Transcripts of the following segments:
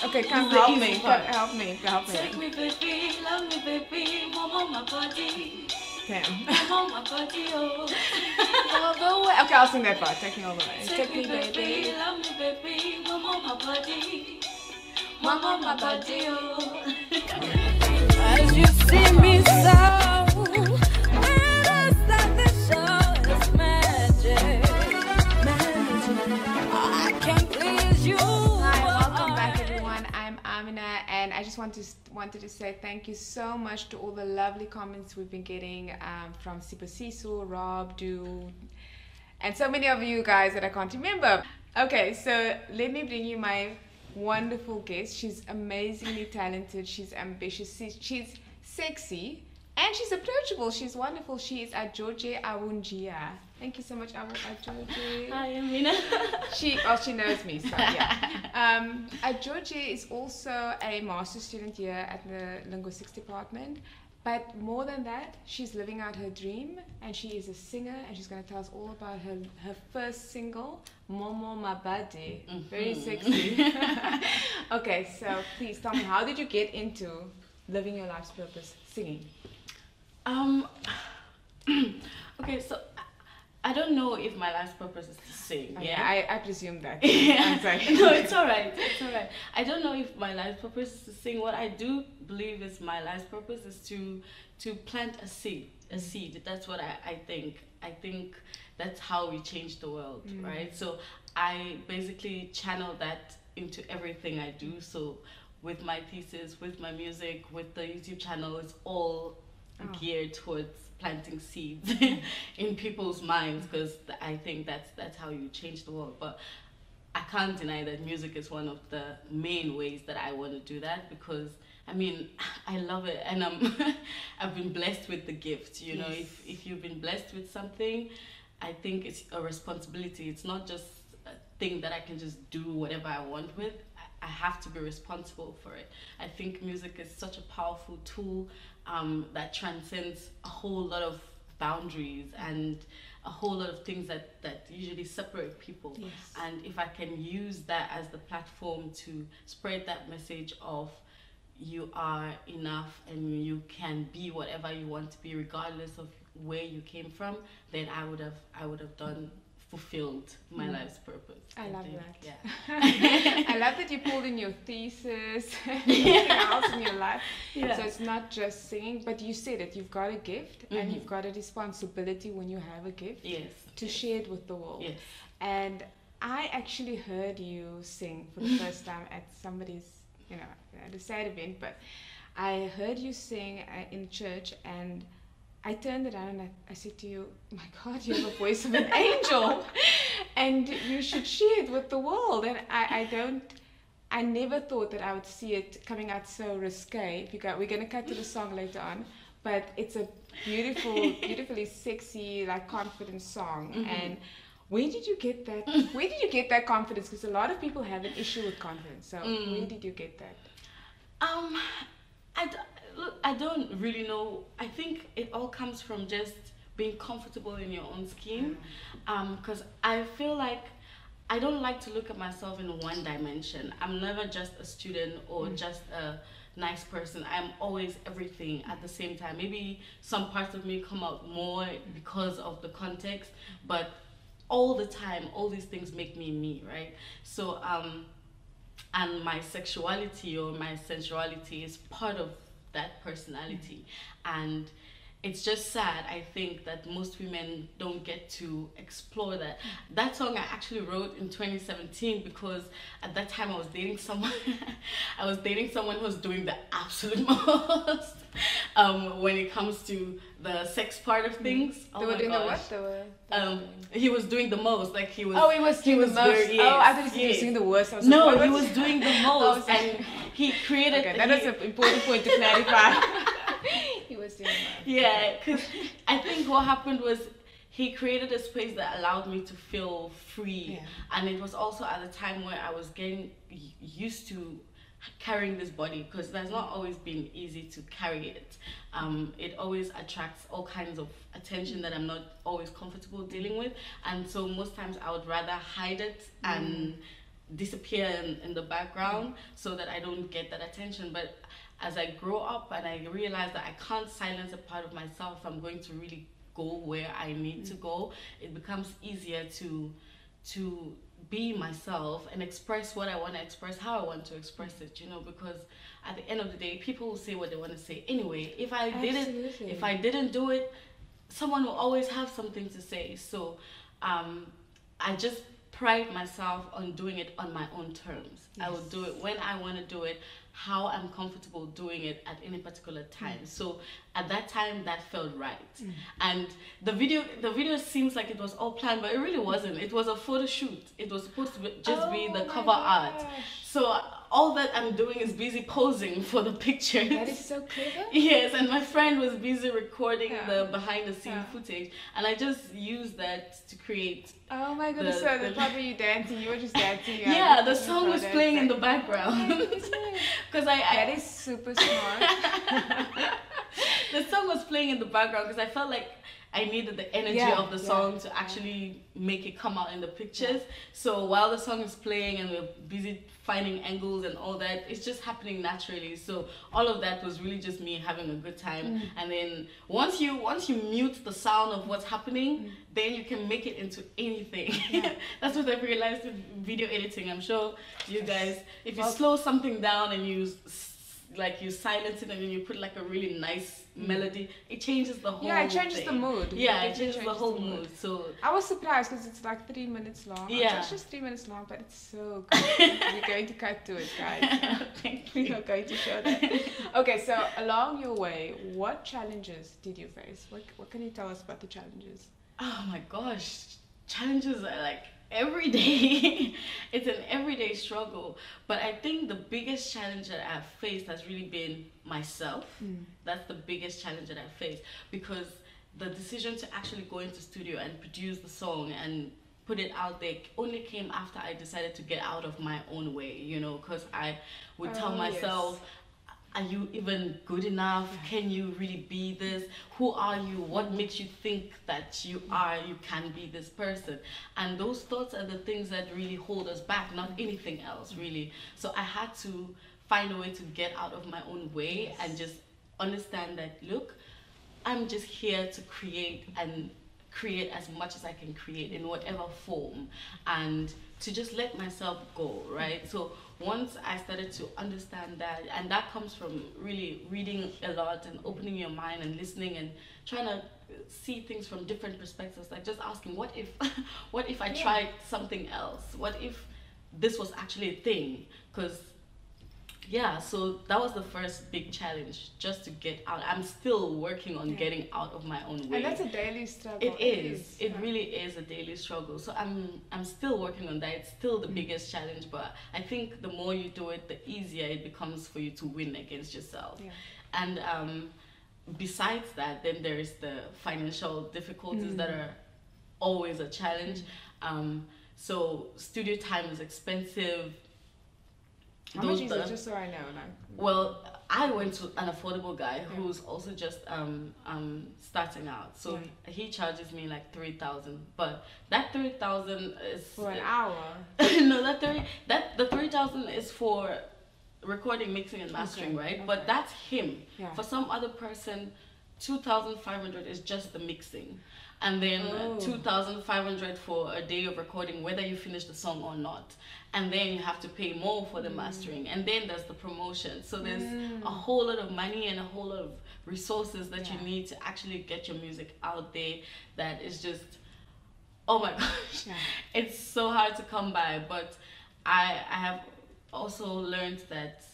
Okay, come This is the help easy me. part. Help me. Help me. Take me, baby, love me, baby, Momo, my body. Damn. Momo, my body, oh. All the way. Okay, I'll sing that part. Take me all the way. Take me, baby, love me, baby, Momo, my body. Momo, my body, oh. As you see me so, when I start the show, it's magic. I can please you. Hi, welcome back everyone. I'm Amiena and I just wanted to say thank you so much to all the lovely comments we've been getting from Sipa Sisu, Rob, Du, and so many of you guys that I can't remember. Okay, so let me bring you my wonderful guest. She's amazingly talented, she's ambitious, she's sexy, and she's approachable. She's wonderful. She is Ajohche Awungjia. Thank you so much, Ajohche. Hi, Amiena. She knows me, so yeah. Ajohche is also a master's student here at the linguistics department. But more than that, she's living out her dream, and she is a singer, and she's going to tell us all about her first single, Momo Mabadi. Very sexy. Okay, so please tell me, how did you get into living your life's purpose, singing? Okay, so I don't know if my life's purpose is to sing. Oh, yeah, I presume that. Yeah. I'm sorry. No, it's alright. It's alright. I don't know if my life's purpose is to sing. What I do believe is my life's purpose is to plant a seed. A seed. That's what I think. I think that's how we change the world, right? So I basically channel that into everything I do. So with my thesis, with my music, with the YouTube channel, it's all geared towards planting seeds in people's minds, because I think that's how you change the world. But I can't deny that music is one of the main ways that I want to do that, because I mean, I love it, and I've been blessed with the gift. You know, if you've been blessed with something, I think it's a responsibility. It's not just a thing that I can just do whatever I want with. I have to be responsible for it. I think music is such a powerful tool that transcends a whole lot of boundaries and a whole lot of things that usually separate people. Yes. And if I can use that as the platform to spread that message of you are enough and you can be whatever you want to be regardless of where you came from, then I would have fulfilled my life's purpose. I love think. that. Yeah. I love that you pulled in your thesis and everything else in your life. Yeah. So it's not just singing, but you said it, you've got a gift and you've got a responsibility when you have a gift to share it with the world. Yes. And I actually heard you sing for the first time at somebody's, at a sad event, but I heard you sing in church, and I turned around and I said to you, my God, you have a voice of an angel and you should share it with the world. And I never thought that I would see it coming out so risque. We're going to cut to the song later on, but it's a beautifully sexy, like confident song. And where did you get that confidence? Because a lot of people have an issue with confidence. So where did you get that? I don't really know. I think it all comes from just being comfortable in your own skin. Because I feel like I don't like to look at myself in one dimension. I'm never just a student or just a nice person. I'm always everything at the same time. Maybe some parts of me come out more because of the context, but all the time, all these things make me, right? So, and my sexuality or my sensuality is part of that personality. And it's just sad, I think, that most women don't get to explore that. That song I actually wrote in 2017 because at that time I was dating someone who was doing the absolute most when it comes to the sex part of things. They were doing the what? He was doing the most. Like he was. Oh, he was doing the most. I thought he was doing the worst. No, he was doing the most, and he created. Okay, that is an important point to clarify. He was doing that. Yeah, because I think what happened was he created a space that allowed me to feel free, and it was also at a time where I was getting used to carrying this body, because it has not always been easy to carry it. It always attracts all kinds of attention that I'm not always comfortable dealing with, and so most times I would rather hide it and disappear in the background so that I don't get that attention. But as I grow up and I realize that I can't silence a part of myself if I'm going to really go where I need to go, it becomes easier to be myself and express what I want to express, how I want to express it, you know, because at the end of the day, people will say what they want to say anyway. If I didn't do it, someone will always have something to say. So I just pride myself on doing it on my own terms. Yes. I will do it when I want to do it, how I'm comfortable doing it at any particular time. So at that time, that felt right. And the video seems like it was all planned, but it really wasn't. It was a photo shoot. It was supposed to just be the cover art. So all that I'm doing is busy posing for the pictures. That is so clever. Yes, and my friend was busy recording the behind the scene footage, and I just used that to create. Oh my goodness! So the part where you dancing, you were just dancing. Yeah, the song was playing in the background. Because that is super smart. The song was playing in the background because I felt like I needed the energy of the song to actually make it come out in the pictures. So while the song is playing and we're busy finding angles and all that, it's just happening naturally. So all of that was really just me having a good time. And then once you mute the sound of what's happening, then you can make it into anything. That's what I've realized in video editing. I'm sure you guys, if you slow something down and you silence it and then you put like a really nice melody, it changes the whole it changes thing. The mood. Yeah, it changes the whole mood. So I was surprised because it's like 3 minutes long. Yeah, it's just 3 minutes long, but it's so good. We're going to cut to it, guys. Thank you. We're going to show that. Okay, so along your way, what challenges did you face? What can you tell us about the challenges? Oh my gosh, challenges are like every day. It's an everyday struggle, but I think the biggest challenge that I've faced has really been myself. That's the biggest challenge that I've faced, because the decision to actually go into studio and produce the song and put it out there only came after I decided to get out of my own way, you know, because I would tell myself, are you even good enough? Can you really be this? Who are you? What makes you think that you can be this person? And those thoughts are the things that really hold us back, not anything else, really. So I had to find a way to get out of my own way and just understand that, look, I'm just here to create and create as much as I can create in whatever form, and to just let myself go, right? So once I started to understand that, and that comes from really reading a lot and opening your mind and listening and trying to see things from different perspectives, like just asking, what if I tried something else? What if this was actually a thing? Because so that was the first big challenge, just to get out. I'm still working on getting out of my own way. And that's a daily struggle. It is. It really is a daily struggle. So I'm still working on that. It's still the biggest challenge, but I think the more you do it, the easier it becomes for you to win against yourself. And besides that, then there is the financial difficulties that are always a challenge. So studio time is expensive. How much is it, just so I know? Well, I went to an affordable guy who's also just starting out. So he charges me like 3,000, but that 3,000 is for an hour. No, the 3,000 is for recording, mixing, and mastering, right? But that's him. For some other person, 2,500 is just the mixing. And then 2,500 for a day of recording, whether you finish the song or not. And then you have to pay more for the mastering. And then there's the promotion. So there's a whole lot of money and a whole lot of resources that you need to actually get your music out there. That is just, oh my gosh, it's so hard to come by. But I have also learned that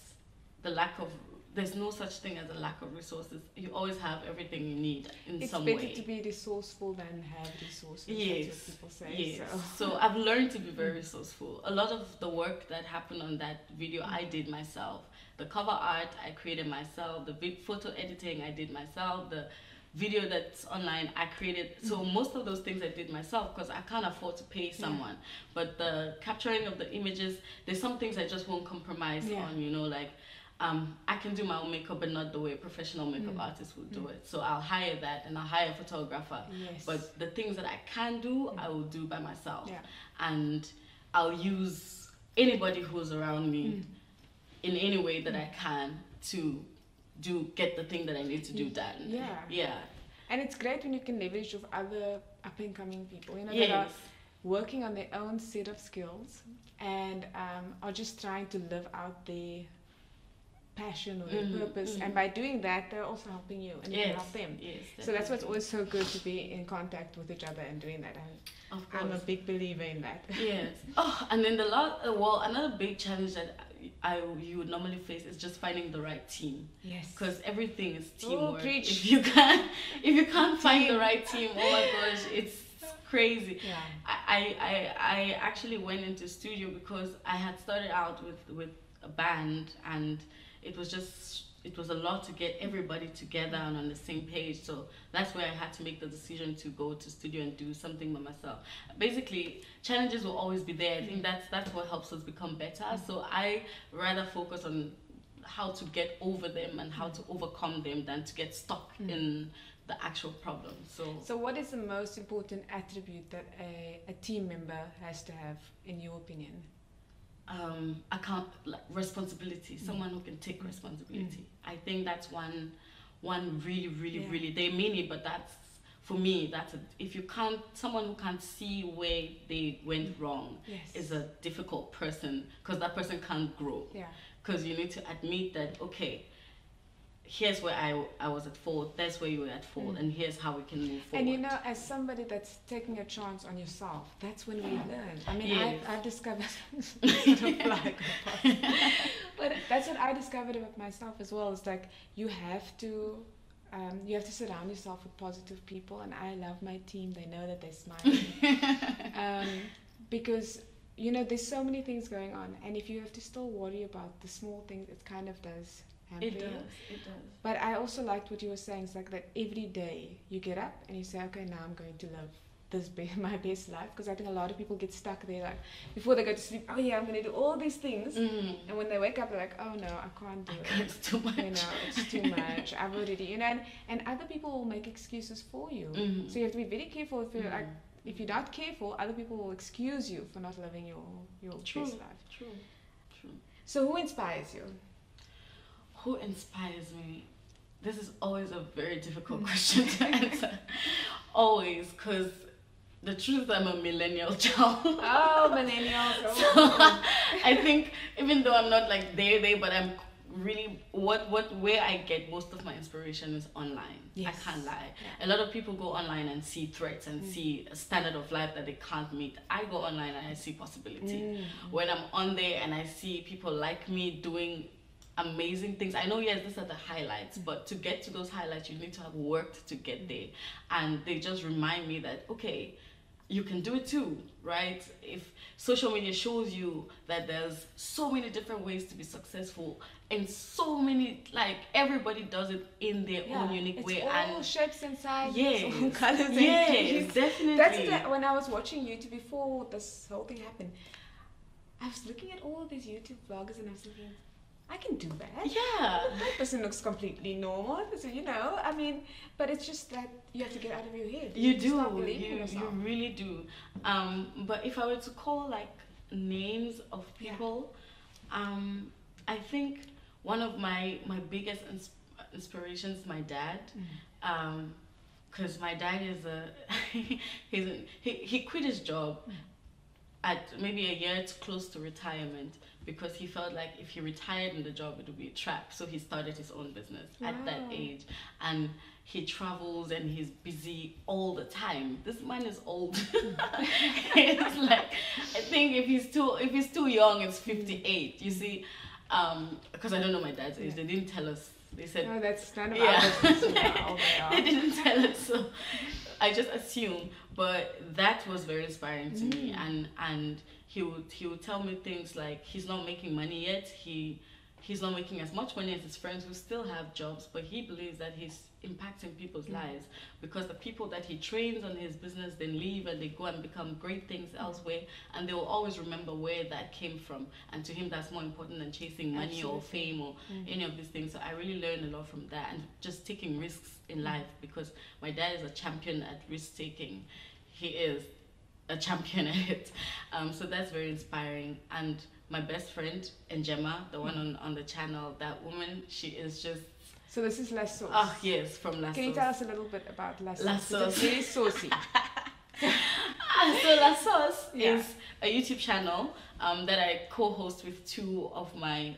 there's no such thing as a lack of resources. You always have everything you need in some way. It's better to be resourceful than have resources. Yes. That's what people say. Yes. So I've learned to be very resourceful. A lot of the work that happened on that video, I did myself. The cover art, I created myself. The photo editing, I did myself. The video that's online, I created. So most of those things I did myself because I can't afford to pay someone. But the capturing of the images, there's some things I just won't compromise on, you know, like I can do my own makeup, but not the way a professional makeup artist would do it. So I'll hire that, and I'll hire a photographer. But the things that I can do, I will do by myself. And I'll use anybody who's around me in any way that I can to get the thing that I need to do done. Yeah. Yeah. And it's great when you can leverage with other up and coming people, you know, that are working on their own set of skills and are just trying to live out their passion or their purpose, and by doing that they're also helping you and you can help them. So that's what's always so good, to be in contact with each other and doing that, and I'm a big believer in that. Yes. Oh, and then another big challenge that you would normally face is just finding the right team. Yes. Because everything is teamwork. Preach. If you can't find the right team, oh my gosh, it's crazy. Yeah. I actually went into studio because I had started out with a band, and it was a lot to get everybody together and on the same page. So that's where I had to make the decision to go to studio and do something by myself. Basically, challenges will always be there. I think that's what helps us become better. So I rather focus on how to get over them and how to overcome them than to get stuck in the actual problem. So what is the most important attribute that a team member has to have, in your opinion? Responsibility. Someone who can take responsibility. I think that's one really. There are many, but that's, for me, someone who can't see where they went wrong is a difficult person, because that person can't grow. Yeah. Because you need to admit that, okay, here's where I was at fault, that's where you were at fault, and here's how we can move forward. And you know, as somebody that's taking a chance on yourself, that's when we learn. I mean, I've discovered but that's what I discovered about myself as well. It's like you have to surround yourself with positive people, and I love my team. They know that they're smiling. Because you know, there's so many things going on, and if you have to still worry about the small things, it kind of does. It does. But I also liked what you were saying. It's like that every day you get up and you say, okay, now I'm going to live my best life. Because I think a lot of people get stuck there, like before they go to sleep, oh yeah, I'm going to do all these things, and when they wake up they're like, oh no, I can't do it. It's too much. You know, it's too much. I've already, you know, and other people will make excuses for you. So you have to be very careful. If you're like, if you're not careful, other people will excuse you for not living your best life. True. So who inspires you? Who inspires me? This is always a very difficult question to answer. Always, because the truth is I'm a millennial child. Oh, millennials. So I think even though I'm not like there, but I'm really where I get most of my inspiration is online. Yes. I can't lie. Yeah. A lot of people go online and see threats and see a standard of life that they can't meet. I go online and I see possibility. When I'm on there and I see people like me doing amazing things, I know, yes, these are the highlights, but to get to those highlights you need to have worked to get there, and they just remind me that, okay, you can do it too, right? If social media shows you that there's so many different ways to be successful, and so many, like, everybody does it in their own unique way, all shapes and sizes, all colors and yes, definitely. That's when I was watching YouTube before this whole thing happened, I was looking at all these YouTube vloggers and I was thinking, I can do that. Yeah. That person looks completely normal. So, you know, I mean, but it's just that you have to get out of your head. You do. You really do. But if I were to call like names of people, I think one of my biggest inspirations is my dad. Because my dad is he quit his job at maybe a year close to retirement, because he felt like if he retired in the job it would be a trap, so he started his own business at that age, and he travels and he's busy all the time. This man is old. It's like, I think if he's too young, it's 58, you see, because I don't know my dad's age. They didn't tell us. They said, no, that's none of our business. They didn't tell us, so I just assume. But that was very inspiring to me, and he would tell me things like he's not making money yet. He's not making as much money as his friends who still have jobs, but he believes that he's impacting people's lives, because the people that he trains on his business then leave and they go and become great things elsewhere, and they will always remember where that came from, and to him that's more important than chasing money or fame or any of these things. So I really learned a lot from that, and just taking risks in life, because my dad is a champion at risk taking. He is a champion at it. So that's very inspiring. And my best friend, Gemma, the one on the channel. That woman, she is just... So this is La Sauce. Oh, yes, from La Sauce. Can you tell us a little bit about La Sauce? La Sauce. It's very saucy. So La Sauce is a YouTube channel that I co-host with two of my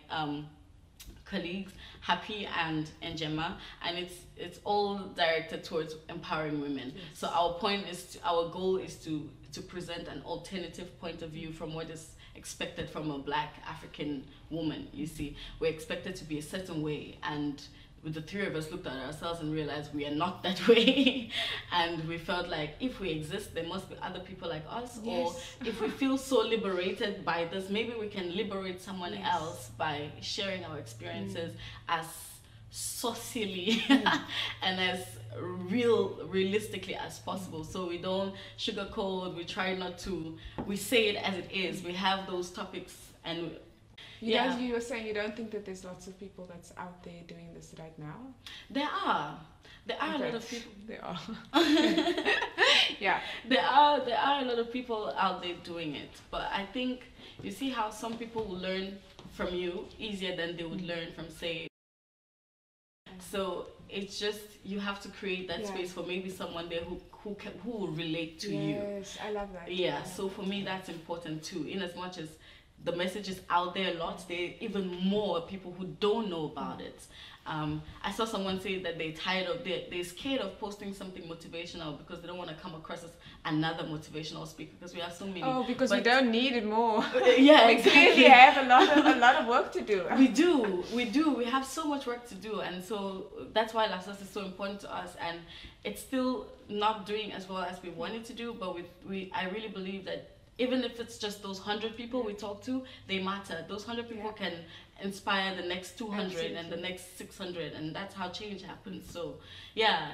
colleagues, Happy and Gemma, and it's all directed towards empowering women. Yes. So our goal is to present an alternative point of view from what is expected from a Black African woman. You see, we're expected to be a certain way, and the three of us looked at ourselves and realized we are not that way. And we felt like if we exist, there must be other people like us. Yes. Or if we feel so liberated by this, maybe we can liberate someone else by sharing our experiences as socially and as realistically as possible. So we don't sugarcoat, we try not to, we say it as it is. We have those topics, and you were saying you don't think that there's lots of people that's out there doing this right now? There are a lot of people. There are. Yeah. There are a lot of people out there doing it. But I think you see how some people will learn from you easier than they would learn from, say. So it's just, you have to create that space for maybe someone there who will relate to you. Yes, I love that. Yeah, so for me that's important too. In as much as the message is out there a lot, there are even more people who don't know about it. I saw someone say that they're scared of posting something motivational because they don't want to come across as another motivational speaker, because we have so many. Oh, because we don't need it more. Yeah, we clearly have a lot of work to do. We do. We have so much work to do, and so that's why La Sauce is so important to us. And it's still not doing as well as we wanted to do, but I really believe that even if it's just those 100 people we talk to, they matter. Those 100 people can inspire the next 200 and the next 600, and that's how change happens. So yeah,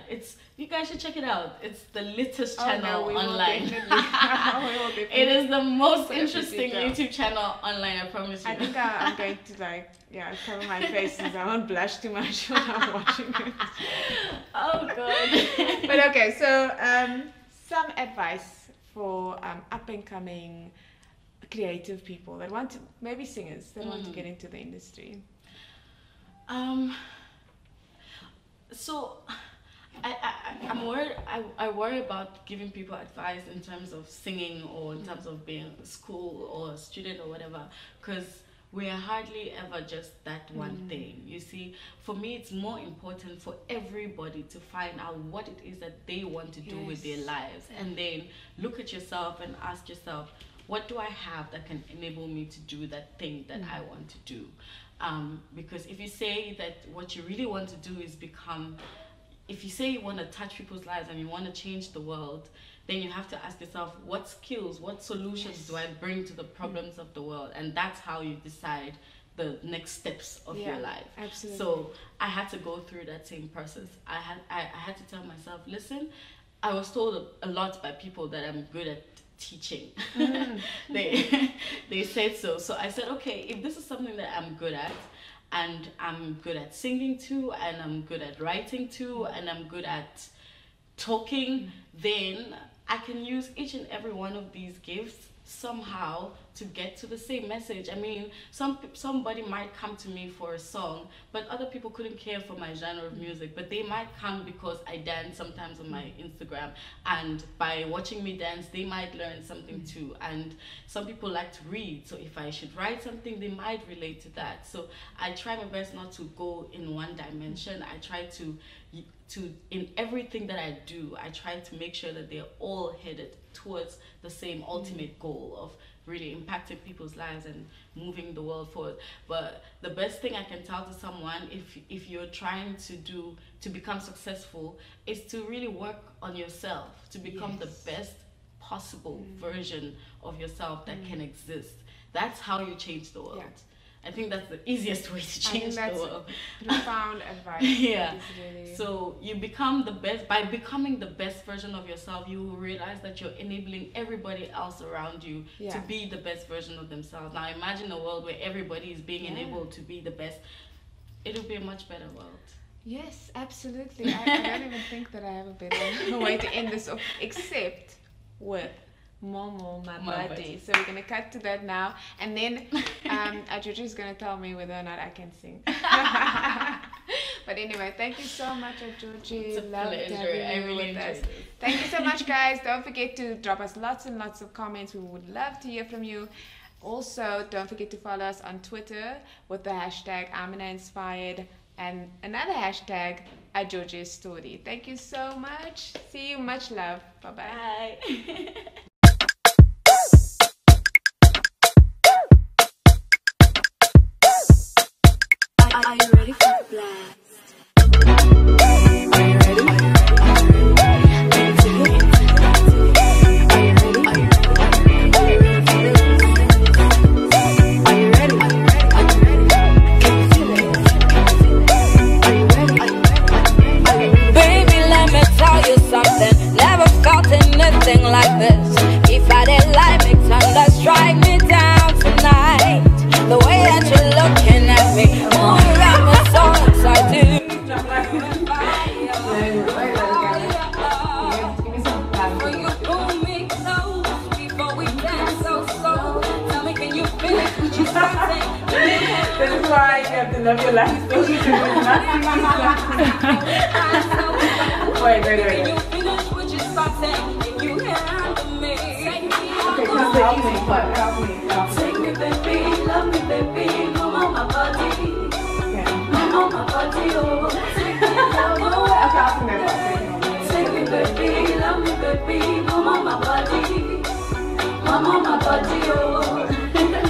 you guys should check it out. It's the latest channel online. It is the most interesting YouTube channel online, I promise you. I think I'm going to cover my face since I won't blush too much when I'm watching it. Oh god. But okay, so some advice for up and coming creative people that want to, maybe singers that want to get into the industry. So I'm worried. I worry about giving people advice in terms of singing or in terms of being a school or a student or whatever, because we are hardly ever just that one thing. You see, for me, it's more important for everybody to find out what it is that they want to do with their lives, and then look at yourself and ask yourself, what do I have that can enable me to do that thing that I want to do? Because if you say that what you really want to do is if you say you want to touch people's lives and you want to change the world, then you have to ask yourself, what skills, what solutions do I bring to the problems of the world? And that's how you decide the next steps of your life. Absolutely. So I had to go through that same process. I had to tell myself, listen, I was told a lot by people that I'm good at teaching. They said so. So I said, okay, if this is something that I'm good at, and I'm good at singing too, and I'm good at writing too, and I'm good at talking, then I can use each and every one of these gifts somehow to get to the same message. I mean, somebody might come to me for a song, but other people couldn't care for my genre of music, but they might come because I dance sometimes on my Instagram, and by watching me dance they might learn something too. And some people like to read, so if I should write something, they might relate to that. So I try my best not to go in one dimension. I try to in everything that I do, I try to make sure that they're all headed towards the same ultimate goal of really impacting people's lives and moving the world forward. But the best thing I can tell to someone, if you're trying to become successful, is to really work on yourself, to become the best possible version of yourself that can exist. That's how you change the world. I think that's the easiest way to change the world. Profound advice. Really... So you become the best. By becoming the best version of yourself, you will realize that you're enabling everybody else around you to be the best version of themselves. Now imagine a world where everybody is being enabled to be the best. It'll be a much better world. Yes, absolutely. I don't even think that I have a better way to end this off, except with Momo, my My buddy. So we're gonna cut to that now, and then Ajohche is gonna tell me whether or not I can sing. But anyway, thank you so much, Ajohche. Love having you with us. Thank you so much, guys. Don't forget to drop us lots and lots of comments. We would love to hear from you. Also, don't forget to follow us on Twitter with the hashtag Amiena Inspired and another hashtag Ajohsstory. Thank you so much. See you. Much love. Bye-bye. Bye. Are you ready for the blast? Are you ready? Baby, let me tell you something. Never felt anything like this. If I didn't like me, thunder strike me down tonight. The way that you're looking at me, oh, got me so excited. You pull me close before we dance so slow. Tell me, can you finish what you started? This is why you have to love your life. Wait. Can you finish what you started? Can you handle me? Okay, help me. Take me, baby, love me, baby, mama, my body. Mama, my body, oh. Take me, love me. Take me, baby, love me, baby, mama, my body. Mama, my body, oh.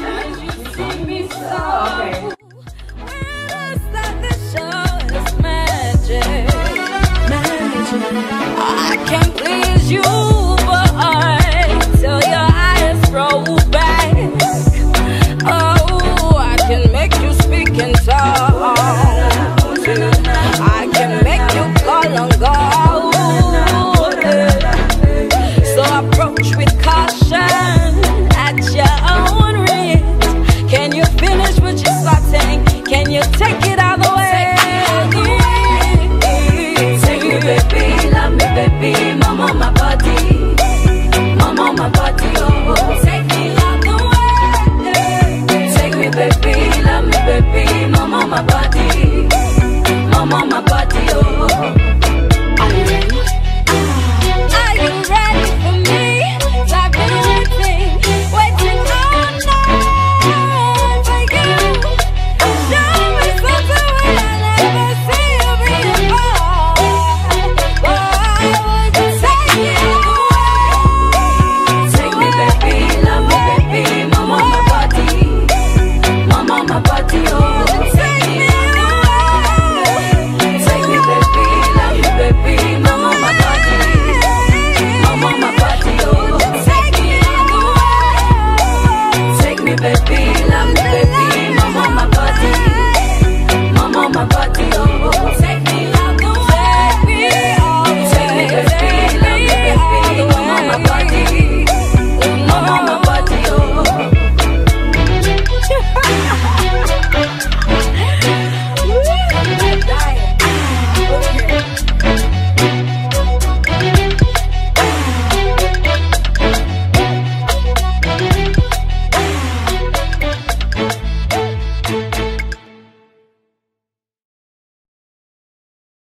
As you see me so. Okay. When I start the show, it's magic. I can please you, but till your eyes roll back. Oh, I can make you speak in tongues. I can make you call on God. So approach with caution at your own risk. Can you finish what you're starting? Can you take it out the way? Take me, baby, love me, baby, mama, my body. Mama, my body, oh. Take me out the way. Take me, baby, love me, baby, mama, my body. Mama, my body, oh. Are you ready? Are you ready for me? I've been waiting all night for you. Show me something when I never see you before. Boy, would you take it away? Take me, baby, love me, baby, mama, my body. Mama, my body, oh. Take me away. Take me, baby, love me, baby, mama, my body. Mama, my body, oh. Take me away. Take me, baby.